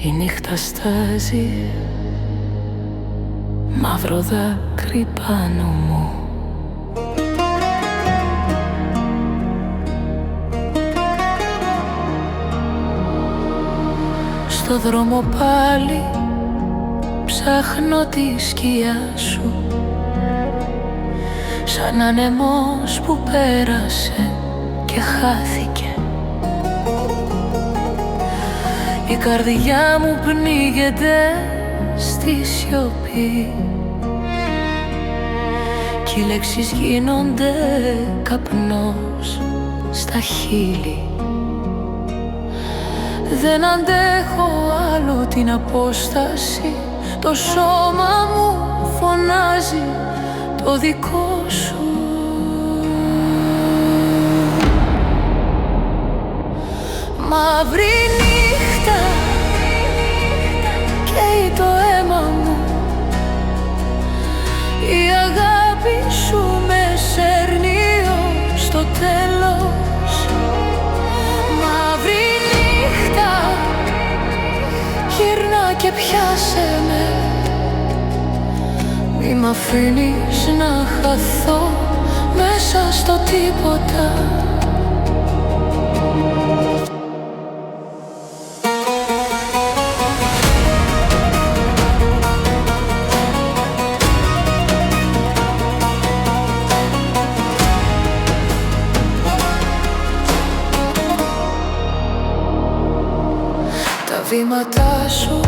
Η νύχτα στάζει μαύρο δάκρυ πάνω μου. Στο δρόμο πάλι ψάχνω τη σκιά σου, σαν ανεμός που πέρασε και χάθηκε. Η καρδιά μου πνίγεται στη σιωπή κι οι λέξεις γίνονται καπνός στα χείλη. Δεν αντέχω άλλο την απόσταση, το σώμα μου φωνάζει το δικό σου. Μαύρη νύχτα καίει το αίμα μου, η αγάπη σου με σέρνει ως το τέλος. Μαύρη νύχτα, γυρνά και πιάσε με, μη μ' αφήνεις να χαθώ μέσα στο τίποτα. Τα βήματά σου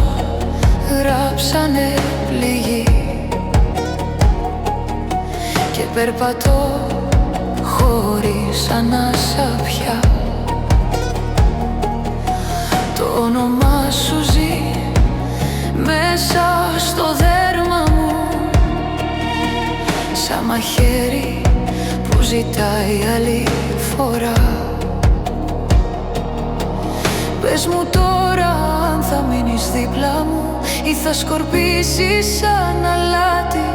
γράψανε πληγή και περπατώ χωρίς ανάσα πια. Το όνομά σου ζει μέσα στο δέρμα μου, σαν μαχαίρι που ζητάει άλλη φορά. Πες μου τώρα αν θα μείνεις δίπλα μου ή θα σκορπίσεις σαν αλάτι